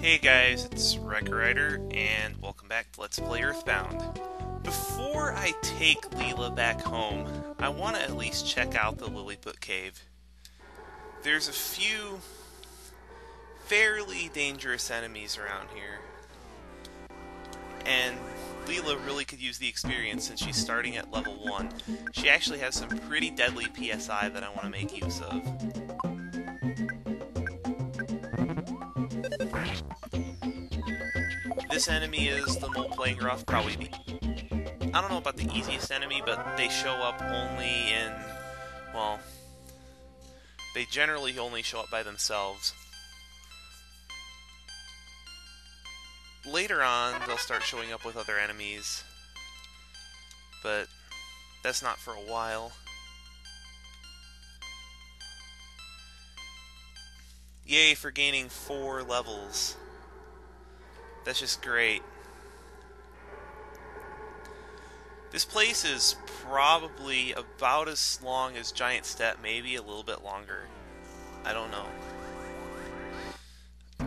Hey guys, it's Wrecker and welcome back to Let's Play Earthbound. Before I take Leela back home, I want to at least check out the Lilliput Cave. There's a few fairly dangerous enemies around here, and Leela really could use the experience since she's starting at level 1. She actually has some pretty deadly PSI that I want to make use of. This enemy is the mole playing rough, probably I don't know about the easiest enemy, but they show up only in, well, they generally only show up by themselves. Later on, they'll start showing up with other enemies, but that's not for a while. Yay for gaining 4 levels. That's just great. This place is probably about as long as Giant Step, maybe a little bit longer. I don't know.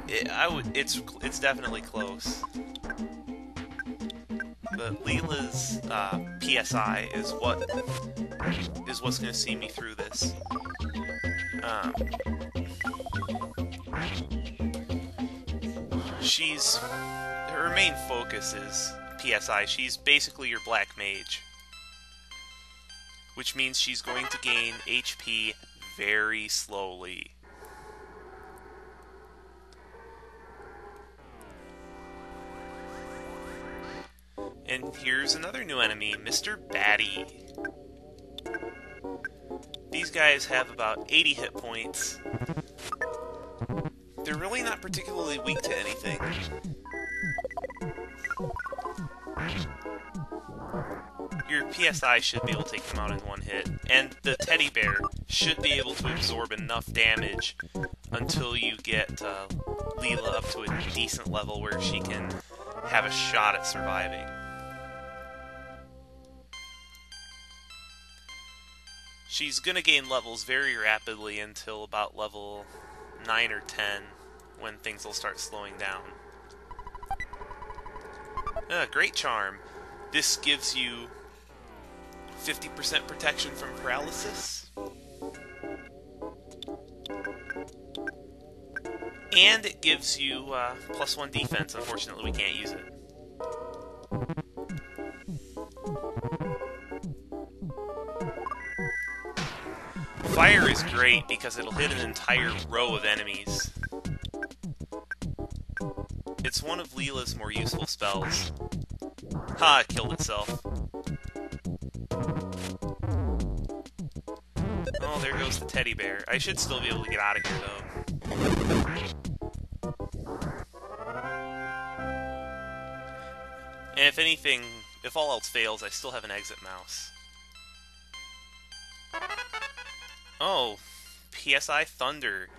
It's definitely close. But Leela's PSI is what's going to see me through this. Her main focus is PSI. She's basically your black mage, which means she's going to gain HP very slowly. And here's another new enemy, Mr. Batty. These guys have about 80 hit points. They're really not particularly weak to anything. Your PSI should be able to take them out in one hit, and the teddy bear should be able to absorb enough damage until you get Leela up to a decent level where she can have a shot at surviving. She's gonna gain levels very rapidly until about level 9 or 10, when things will start slowing down. Great Charm. This gives you 50% protection from paralysis. And it gives you +1 defense. Unfortunately, we can't use it. Fire is great because it'll hit an entire row of enemies. It's one of Leela's more useful spells. Ha! It killed itself. Oh, there goes the teddy bear. I should still be able to get out of here, though. And if anything, if all else fails, I still have an exit mouse. Oh, PSI Thunder.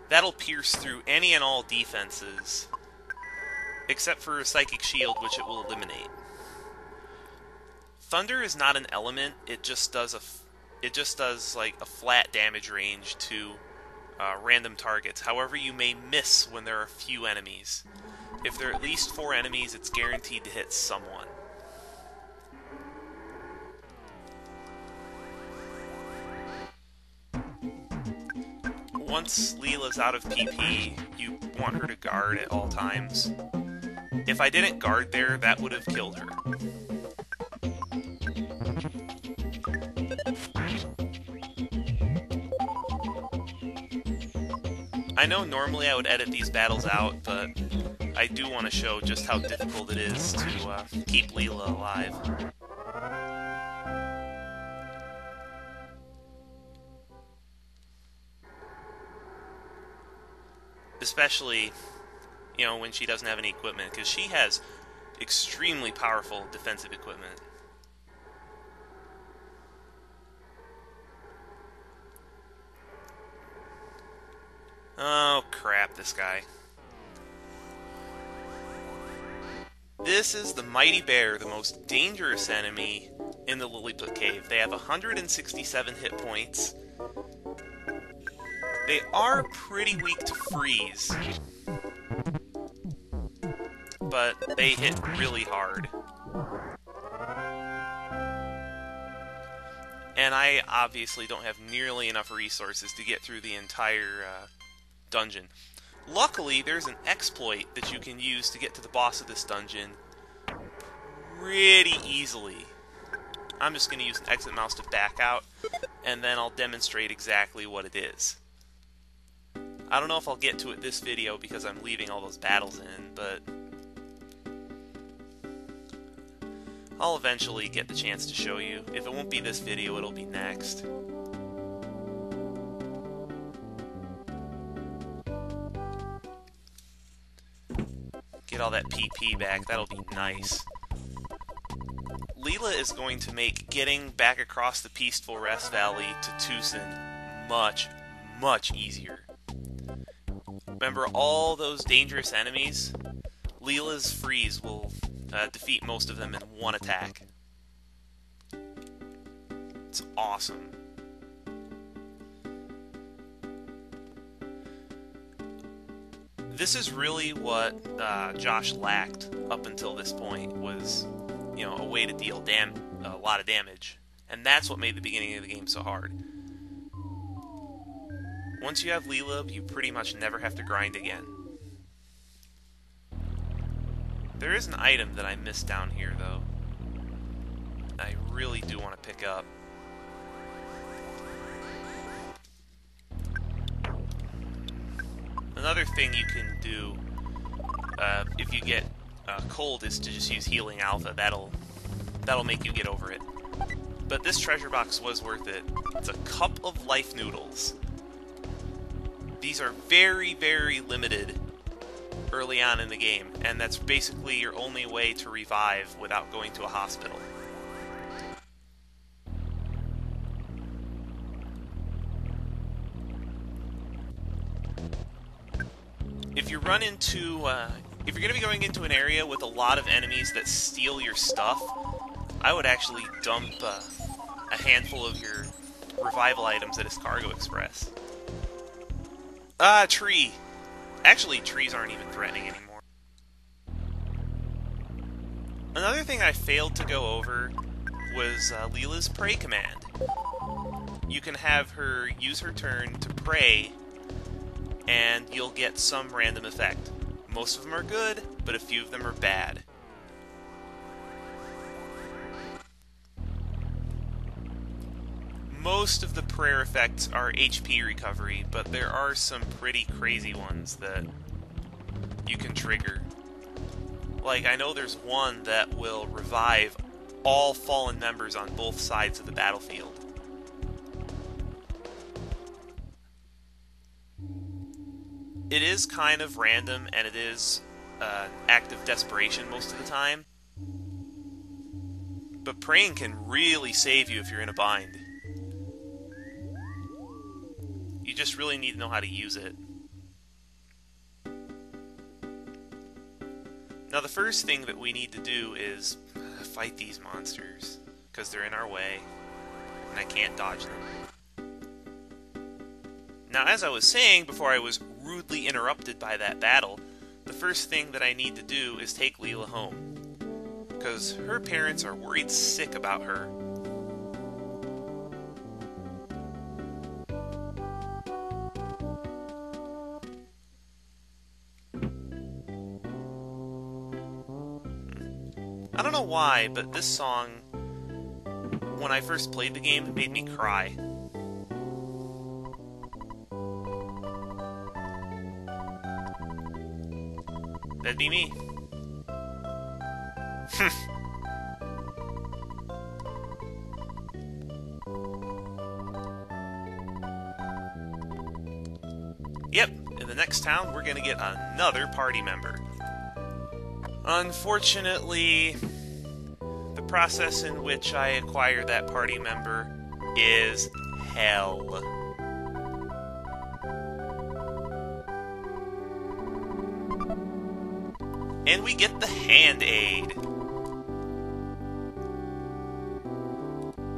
That'll pierce through any and all defenses, except for Psychic Shield, which it will eliminate. Thunder is not an element; it just does like a flat damage range to random targets. However, you may miss when there are few enemies. If there are at least 4 enemies, it's guaranteed to hit someone. Once Leela's out of PP, you want her to guard at all times. If I didn't guard there, that would have killed her. I know normally I would edit these battles out, but I do want to show just how difficult it is to keep Leela alive. Especially, you know, when she doesn't have any equipment, because she has extremely powerful defensive equipment. Oh, crap, this guy. This is the Mighty Bear, the most dangerous enemy in the Lilliput Cave. They have 167 hit points. They are pretty weak to freeze. but they hit really hard. And I obviously don't have nearly enough resources to get through the entire dungeon. Luckily, there's an exploit that you can use to get to the boss of this dungeon pretty easily. I'm just going to use an exit mouse to back out, and then I'll demonstrate exactly what it is. I don't know if I'll get to it this video because I'm leaving all those battles in, but I'll eventually get the chance to show you. If it won't be this video, it'll be next. Get all that PP back, that'll be nice. Leela is going to make getting back across the Peaceful Rest Valley to Tucson much, much easier. Remember all those dangerous enemies? Leela's freeze will defeat most of them in one attack. It's awesome. This is really what Josh lacked up until this point, was, you know, a way to deal a lot of damage. And that's what made the beginning of the game so hard. Once you have Leela, you pretty much never have to grind again. There is an item that I missed down here, though. I really do want to pick up. Another thing you can do if you get cold is to just use Healing Alpha. That'll make you get over it. But this treasure box was worth it. It's a cup of life noodles. These are very, very limited early on in the game, and that's basically your only way to revive without going to a hospital. If you run into, if you're going to be going into an area with a lot of enemies that steal your stuff, I would actually dump a handful of your revival items at his Cargo Express. Ah, tree! Actually, trees aren't even threatening anymore. Another thing I failed to go over was Leela's pray command. You can have her use her turn to pray, and you'll get some random effect. Most of them are good, but a few of them are bad. Most of the prayer effects are HP recovery, but there are some pretty crazy ones that you can trigger. Like, I know there's one that will revive all fallen members on both sides of the battlefield. It is kind of random, and it is an act of desperation most of the time. But praying can really save you if you're in a bind. You just really need to know how to use it. Now the first thing that we need to do is fight these monsters, because they're in our way, and I can't dodge them. Now, as I was saying before I was rudely interrupted by that battle, the first thing that I need to do is take Leela home, because her parents are worried sick about her. I don't know why, but this song, when I first played the game, made me cry. That'd be me. Yep, in the next town, we're gonna get another party member. Unfortunately, the process in which I acquire that party member is hell. And we get the Hand-Aid.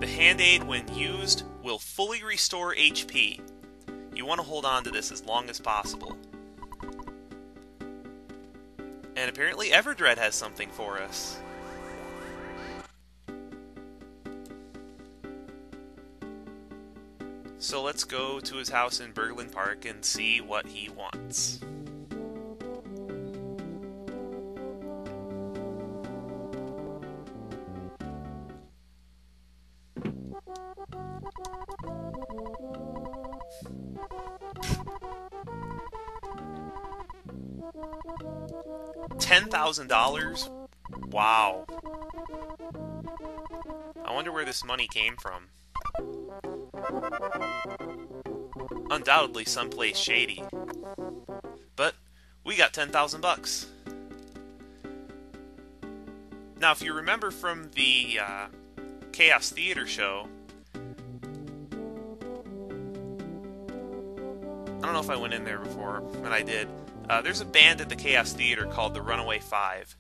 The Hand-Aid, when used, will fully restore HP. You want to hold on to this as long as possible. And apparently Everdred has something for us. So let's go to his house in Berglund Park and see what he wants. $10,000? Wow. I wonder where this money came from. Undoubtedly someplace shady. But we got 10,000 bucks. Now, if you remember from the Chaos Theater show, I don't know if I went in there before, but I did. There's a band at the Chaos Theater called the Runaway Five.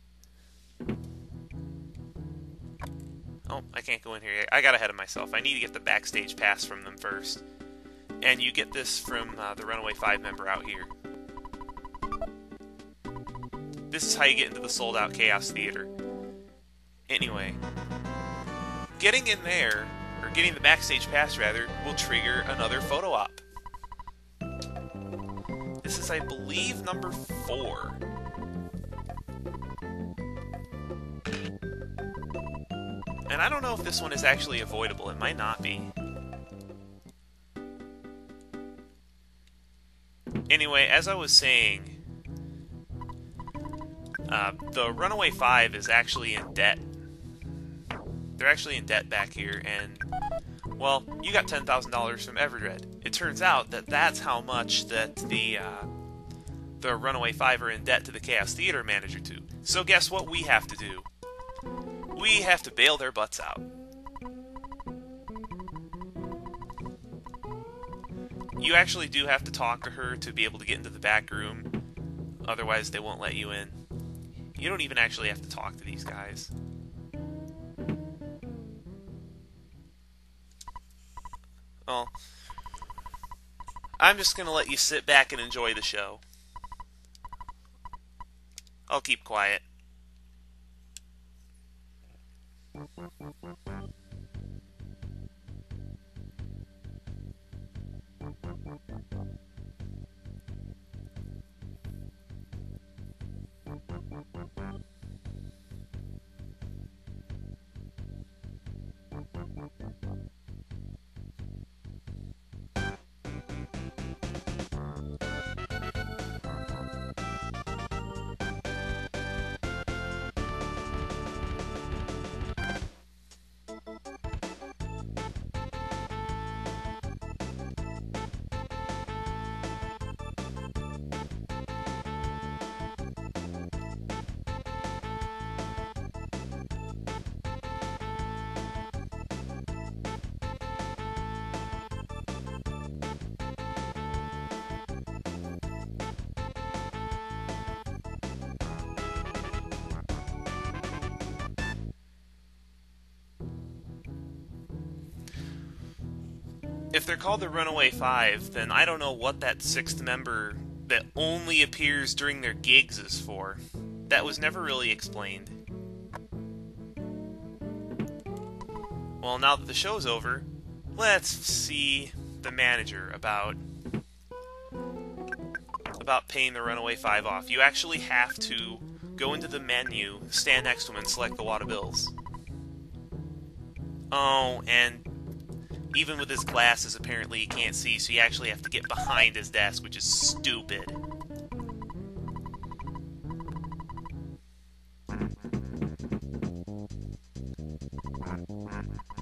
Oh, I can't go in here yet. I got ahead of myself. I need to get the backstage pass from them first. And you get this from the Runaway Five member out here. This is how you get into the sold-out Chaos Theater. Anyway, getting in there, or getting the backstage pass rather, will trigger another photo op. This is, I believe, number 4. And I don't know if this one is actually avoidable. It might not be. Anyway, as I was saying, the Runaway Five is actually in debt. They're actually in debt back here, and, well, you got $10,000 from Everdred. It turns out that that's how much that the Runaway Five are in debt to the Chaos Theater manager to. So guess what we have to do? We have to bail their butts out. You actually do have to talk to her to be able to get into the back room. Otherwise, they won't let you in. You don't even actually have to talk to these guys. Well, I'm just going to let you sit back and enjoy the show. I'll keep quiet. If they're called the Runaway Five, then I don't know what that 6th member that only appears during their gigs is for. That was never really explained. Well, now that the show's over, let's see the manager about paying the Runaway Five off. You actually have to go into the menu, stand next to him, and select the wad of bills. Oh, and even with his glasses, apparently he can't see, so you actually have to get behind his desk, which is stupid.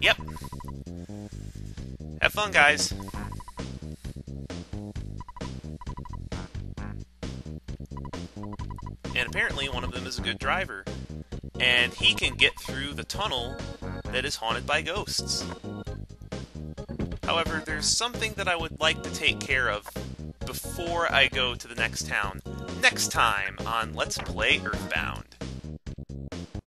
Yep. Have fun, guys. And apparently one of them is a good driver. And he can get through the tunnel that is haunted by ghosts. However, there's something that I would like to take care of before I go to the next town. Next time on Let's Play Earthbound.